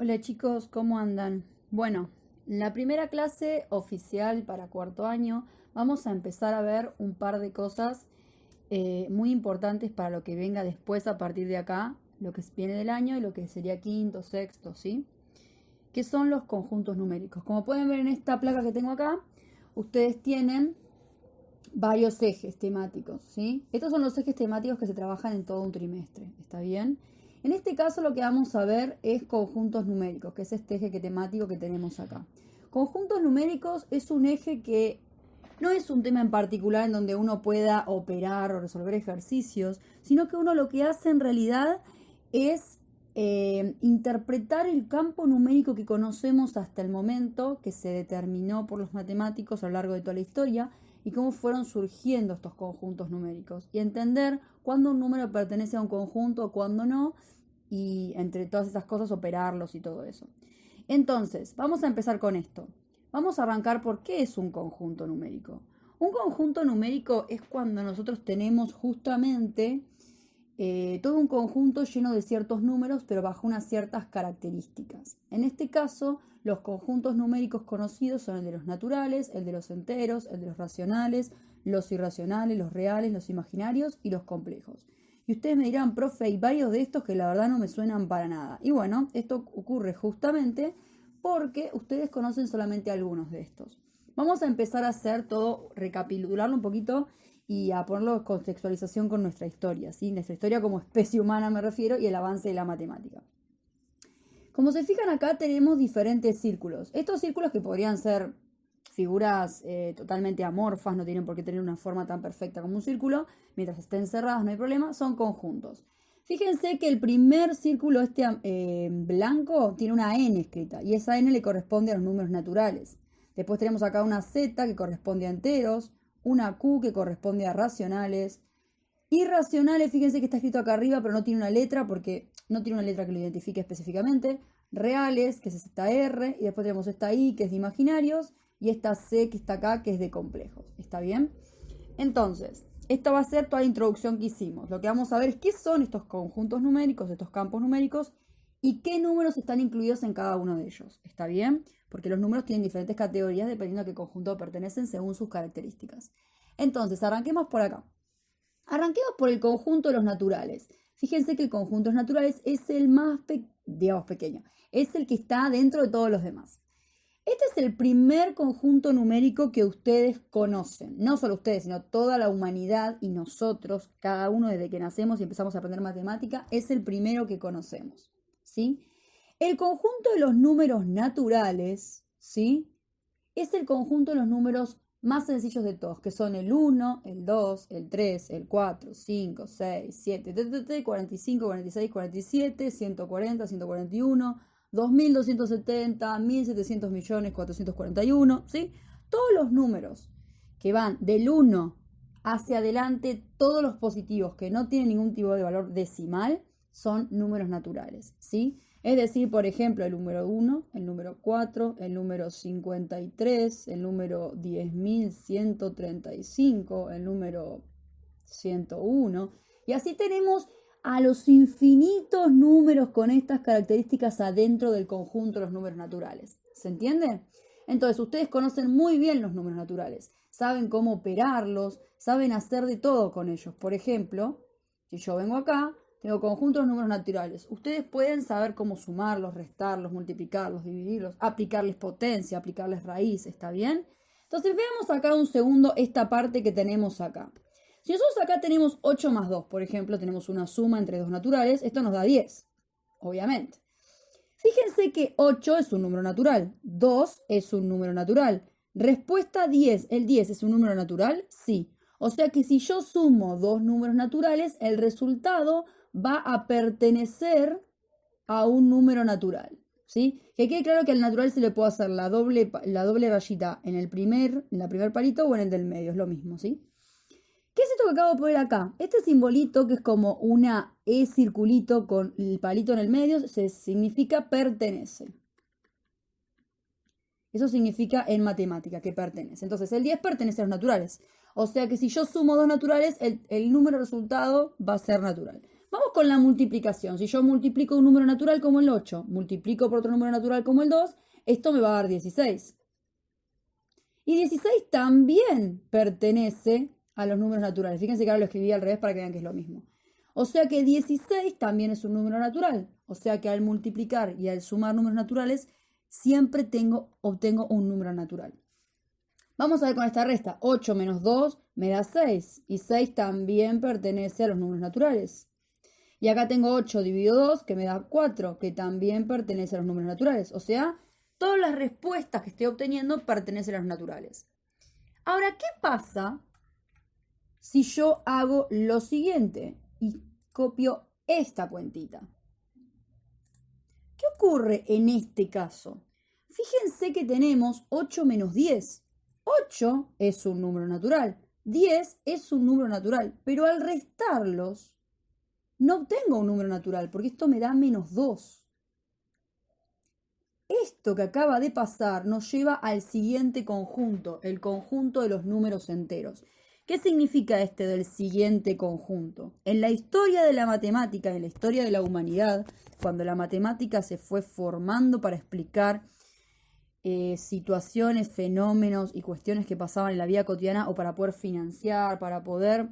Hola chicos, ¿cómo andan? Bueno, en la primera clase oficial para cuarto año vamos a empezar a ver un par de cosas muy importantes para lo que venga después a partir de acá, lo que viene del año y lo que sería quinto, sexto, ¿sí? Que son los conjuntos numéricos. Como pueden ver en esta placa que tengo acá, ustedes tienen varios ejes temáticos, ¿sí? Estos son los ejes temáticos que se trabajan en todo un trimestre, ¿está bien? En este caso lo que vamos a ver es conjuntos numéricos, que es este eje temático que tenemos acá. Conjuntos numéricos es un eje que no es un tema en particular en donde uno pueda operar o resolver ejercicios, sino que uno lo que hace en realidad es interpretar el campo numérico que conocemos hasta el momento, que se determinó por los matemáticos a lo largo de toda la historia, y cómo fueron surgiendo estos conjuntos numéricos, y entender cuándo un número pertenece a un conjunto o cuándo no, y entre todas esas cosas operarlos y todo eso. Entonces, vamos a empezar con esto. Vamos a arrancar por qué es un conjunto numérico. Un conjunto numérico es cuando nosotros tenemos justamente todo un conjunto lleno de ciertos números, pero bajo unas ciertas características. En este caso, los conjuntos numéricos conocidos son el de los naturales, el de los enteros, el de los racionales, los irracionales, los reales, los imaginarios y los complejos. Y ustedes me dirán, profe, hay varios de estos que la verdad no me suenan para nada. Y bueno, esto ocurre justamente porque ustedes conocen solamente algunos de estos. Vamos a empezar a hacer todo, recapitularlo un poquito y a ponerlo en contextualización con nuestra historia, ¿sí? Nuestra historia como especie humana me refiero y el avance de la matemática. Como se fijan acá tenemos diferentes círculos. Estos círculos que podrían ser figuras totalmente amorfas, no tienen por qué tener una forma tan perfecta como un círculo, mientras estén cerradas no hay problema, son conjuntos. Fíjense que el primer círculo blanco tiene una n escrita y esa n le corresponde a los números naturales. Después tenemos acá una z que corresponde a enteros, una q que corresponde a racionales. Irracionales, fíjense que está escrito acá arriba, pero no tiene una letra porque no tiene una letra que lo identifique específicamente. Reales, que es esta R, y después tenemos esta I, que es de imaginarios, y esta C, que está acá, que es de complejos. ¿Está bien? Entonces, esta va a ser toda la introducción que hicimos. Lo que vamos a ver es qué son estos conjuntos numéricos, estos campos numéricos, y qué números están incluidos en cada uno de ellos. ¿Está bien? Porque los números tienen diferentes categorías dependiendo a qué conjunto pertenecen según sus características. Entonces, arranquemos por acá. Arranquemos por el conjunto de los naturales. Fíjense que el conjunto de los naturales es el más pequeño. Es el que está dentro de todos los demás. Este es el primer conjunto numérico que ustedes conocen. No solo ustedes, sino toda la humanidad y nosotros, cada uno desde que nacemos y empezamos a aprender matemática, es el primero que conocemos, ¿sí? El conjunto de los números naturales, ¿sí? Es el conjunto de los números más sencillos de todos, que son el 1, el 2, el 3, el 4, 5, 6, 7, 45, 46, 47, 140, 141, 2270, 1700 millones, 441, ¿sí? Todos los números que van del 1 hacia adelante, todos los positivos que no tienen ningún tipo de valor decimal, son números naturales, ¿sí? Es decir, por ejemplo, el número 1, el número 4, el número 53, el número 10.135, el número 101. Y así tenemos a los infinitos números con estas características adentro del conjunto de los números naturales. ¿Se entiende? Entonces, ustedes conocen muy bien los números naturales, saben cómo operarlos, saben hacer de todo con ellos. Por ejemplo, si yo vengo acá, tengo conjuntos de números naturales. Ustedes pueden saber cómo sumarlos, restarlos, multiplicarlos, dividirlos, aplicarles potencia, aplicarles raíz, ¿está bien? Entonces veamos acá un segundo esta parte que tenemos acá. Si nosotros acá tenemos 8 más 2, por ejemplo, tenemos una suma entre dos naturales, esto nos da 10, obviamente. Fíjense que 8 es un número natural, 2 es un número natural. Respuesta 10, ¿el 10 es un número natural? Sí. O sea que si yo sumo dos números naturales, el resultado va a pertenecer a un número natural, ¿sí? Que quede claro que al natural se le puede hacer la doble rayita en la primer palito o en el del medio, es lo mismo, ¿sí? ¿Qué es esto que acabo de poner acá? Este simbolito, que es como una E circulito con el palito en el medio, significa pertenece. Eso significa en matemática que pertenece. Entonces, el 10 pertenece a los naturales. O sea que si yo sumo dos naturales, el número resultado va a ser natural. Vamos con la multiplicación. Si yo multiplico un número natural como el 8, multiplico por otro número natural como el 2, esto me va a dar 16. Y 16 también pertenece a los números naturales. Fíjense que ahora lo escribí al revés para que vean que es lo mismo. O sea que 16 también es un número natural. O sea que al multiplicar y al sumar números naturales, siempre obtengo un número natural. Vamos a ver con esta resta. 8 menos 2 me da 6. Y 6 también pertenece a los números naturales. Y acá tengo 8 dividido 2, que me da 4, que también pertenece a los números naturales. O sea, todas las respuestas que estoy obteniendo pertenecen a los naturales. Ahora, ¿qué pasa si yo hago lo siguiente y copio esta cuentita? ¿Qué ocurre en este caso? Fíjense que tenemos 8 menos 10. 8 es un número natural, 10 es un número natural, pero al restarlos no obtengo un número natural porque esto me da menos 2. Esto que acaba de pasar nos lleva al siguiente conjunto, el conjunto de los números enteros. ¿Qué significa este del siguiente conjunto? En la historia de la matemática, en la historia de la humanidad, cuando la matemática se fue formando para explicar situaciones, fenómenos y cuestiones que pasaban en la vida cotidiana o para poder financiar, para poder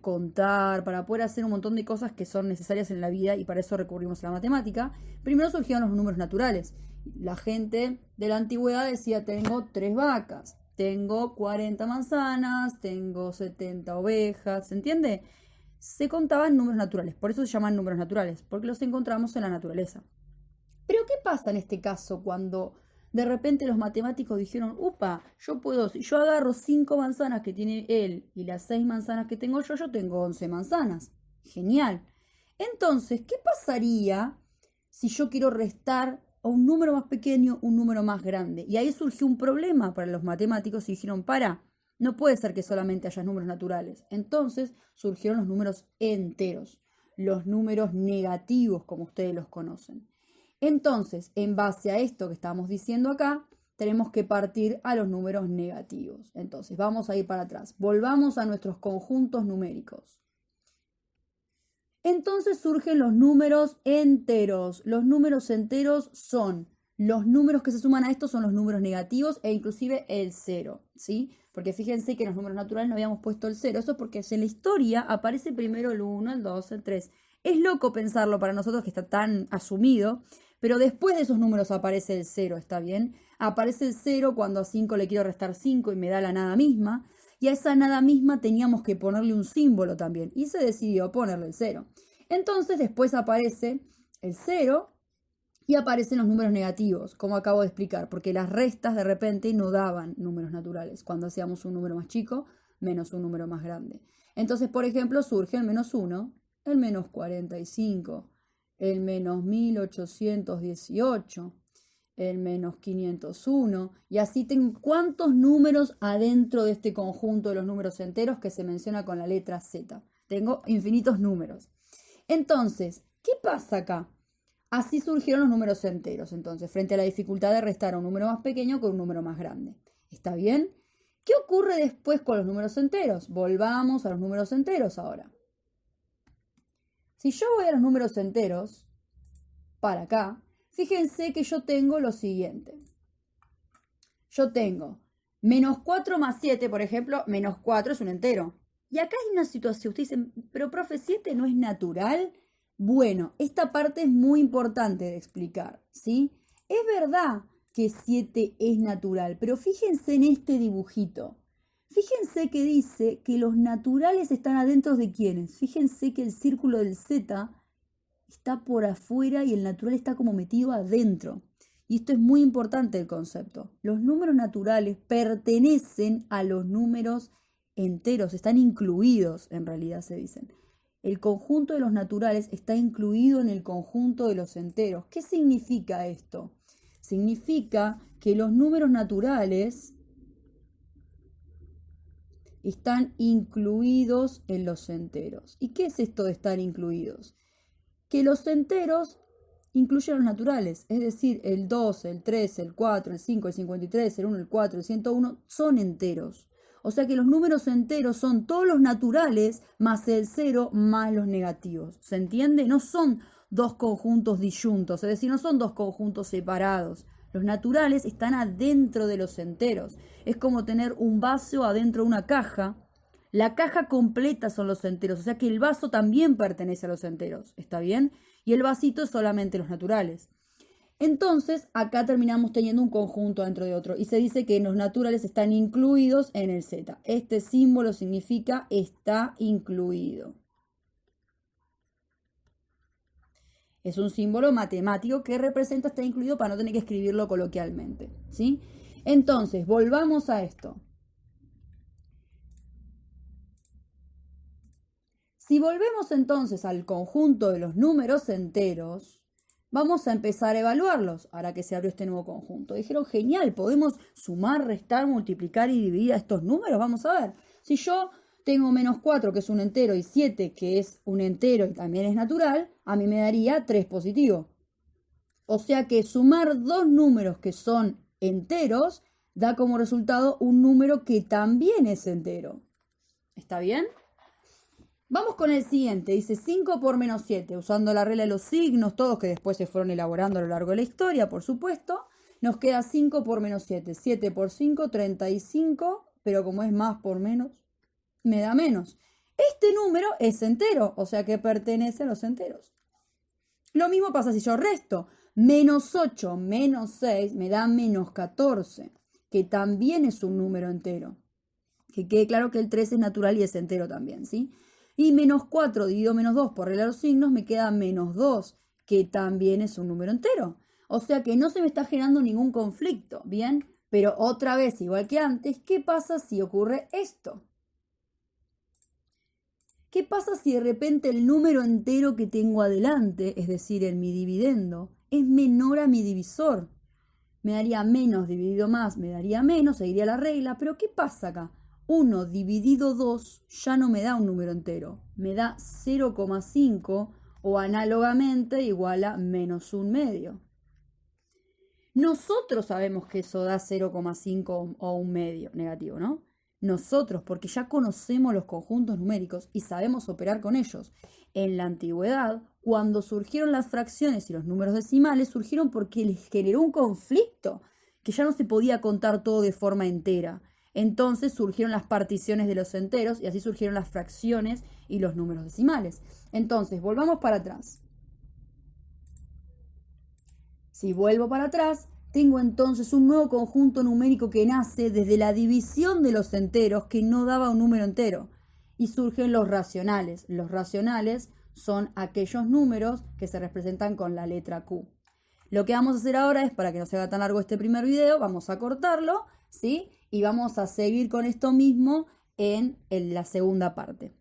contar, para poder hacer un montón de cosas que son necesarias en la vida y para eso recurrimos a la matemática, primero surgieron los números naturales. La gente de la antigüedad decía, tengo 3 vacas, tengo 40 manzanas, tengo 70 ovejas, ¿se entiende? Se contaban números naturales, por eso se llaman números naturales, porque los encontramos en la naturaleza. Pero ¿qué pasa en este caso cuando de repente los matemáticos dijeron, upa, si yo agarro 5 manzanas que tiene él y las 6 manzanas que tengo yo tengo 11 manzanas? Genial. Entonces, ¿qué pasaría si yo quiero restar a un número más pequeño un número más grande? Y ahí surgió un problema para los matemáticos y dijeron, no puede ser que solamente haya números naturales. Entonces surgieron los números enteros, los números negativos como ustedes los conocen. Entonces, en base a esto que estamos diciendo acá, tenemos que partir a los números negativos. Entonces, vamos a ir para atrás. Volvamos a nuestros conjuntos numéricos. Entonces surgen los números enteros. Los números enteros son los números que se suman a estos, son los números negativos e inclusive el 0, ¿sí? Porque fíjense que en los números naturales no habíamos puesto el 0. Eso es porque en la historia aparece primero el 1, el 2, el 3. Es loco pensarlo para nosotros que está tan asumido, pero después de esos números aparece el 0, ¿está bien? Aparece el 0 cuando a 5 le quiero restar 5 y me da la nada misma. Y a esa nada misma teníamos que ponerle un símbolo también. Y se decidió ponerle el 0. Entonces después aparece el 0 y aparecen los números negativos, como acabo de explicar, porque las restas de repente no daban números naturales. Cuando hacíamos un número más chico, menos un número más grande. Entonces, por ejemplo, surge el menos 1, el menos 45, el menos 1818, el menos 501, y así tengo cuántos números adentro de este conjunto de los números enteros que se menciona con la letra Z. Tengo infinitos números. Entonces, ¿qué pasa acá? Así surgieron los números enteros, entonces, frente a la dificultad de restar a un número más pequeño con un número más grande. ¿Está bien? ¿Qué ocurre después con los números enteros? Volvamos a los números enteros ahora. Si yo voy a los números enteros, para acá, fíjense que yo tengo lo siguiente. Yo tengo menos 4 más 7, por ejemplo, menos 4 es un entero. Y acá hay una situación, ustedes dicen, pero profe, 7 no es natural. Bueno, esta parte es muy importante de explicar, ¿sí? Es verdad que 7 es natural, pero fíjense en este dibujito. Fíjense que dice que los naturales están adentro de quiénes. Fíjense que el círculo del Z está por afuera y el natural está como metido adentro. Y esto es muy importante el concepto. Los números naturales pertenecen a los números enteros, están incluidos, en realidad se dicen. El conjunto de los naturales está incluido en el conjunto de los enteros. ¿Qué significa esto? Significa que los números naturales están incluidos en los enteros. ¿Y qué es esto de estar incluidos? Que los enteros incluyen los naturales, es decir, el 2, el 3, el 4, el 5, el 53, el 1, el 4, el 101 son enteros. O sea que los números enteros son todos los naturales más el 0 más los negativos. ¿Se entiende? No son dos conjuntos disyuntos, es decir, no son dos conjuntos separados. Los naturales están adentro de los enteros. Es como tener un vaso adentro de una caja. La caja completa son los enteros, o sea que el vaso también pertenece a los enteros, ¿está bien? Y el vasito es solamente los naturales. Entonces, acá terminamos teniendo un conjunto dentro de otro y se dice que los naturales están incluidos en el Z. Este símbolo significa está incluido. Es un símbolo matemático que representa está incluido para no tener que escribirlo coloquialmente, ¿sí? Entonces, volvamos a esto. Si volvemos entonces al conjunto de los números enteros, vamos a empezar a evaluarlos, ahora que se abrió este nuevo conjunto. Dijeron, genial, podemos sumar, restar, multiplicar y dividir a estos números. Vamos a ver. Si yo tengo menos 4, que es un entero, y 7, que es un entero y también es natural, a mí me daría 3 positivo. O sea que sumar dos números que son enteros da como resultado un número que también es entero. ¿Está bien? Vamos con el siguiente, dice 5 por menos 7, usando la regla de los signos, todos que después se fueron elaborando a lo largo de la historia, por supuesto. Nos queda 5 por menos 7, 7 por 5, 35, pero como es más por menos, me da menos. Este número es entero, o sea que pertenece a los enteros. Lo mismo pasa si yo resto. Menos 8 menos 6 me da menos 14, que también es un número entero. Que quede claro que el 3 es natural y es entero también, ¿sí? Y menos 4 dividido menos 2 por regla de los signos me queda menos 2, que también es un número entero. O sea que no se me está generando ningún conflicto, ¿bien? Pero otra vez, igual que antes, ¿qué pasa si ocurre esto? ¿Qué pasa si de repente el número entero que tengo adelante, es decir, en mi dividendo, es menor a mi divisor? Me daría menos dividido más, me daría menos, seguiría la regla, pero ¿qué pasa acá? 1 dividido 2 ya no me da un número entero, me da 0,5 o análogamente igual a menos un medio. Nosotros sabemos que eso da 0,5 o un medio negativo, ¿no? Nosotros, porque ya conocemos los conjuntos numéricos y sabemos operar con ellos. En la antigüedad, cuando surgieron las fracciones y los números decimales, surgieron porque les generó un conflicto, que ya no se podía contar todo de forma entera. Entonces surgieron las particiones de los enteros y así surgieron las fracciones y los números decimales. Entonces, volvamos para atrás. Si vuelvo para atrás, tengo entonces un nuevo conjunto numérico que nace desde la división de los enteros que no daba un número entero. Y surgen los racionales. Los racionales son aquellos números que se representan con la letra Q. Lo que vamos a hacer ahora es, para que no se haga tan largo este primer video, vamos a cortarlo, ¿sí? Y vamos a seguir con esto mismo en la segunda parte.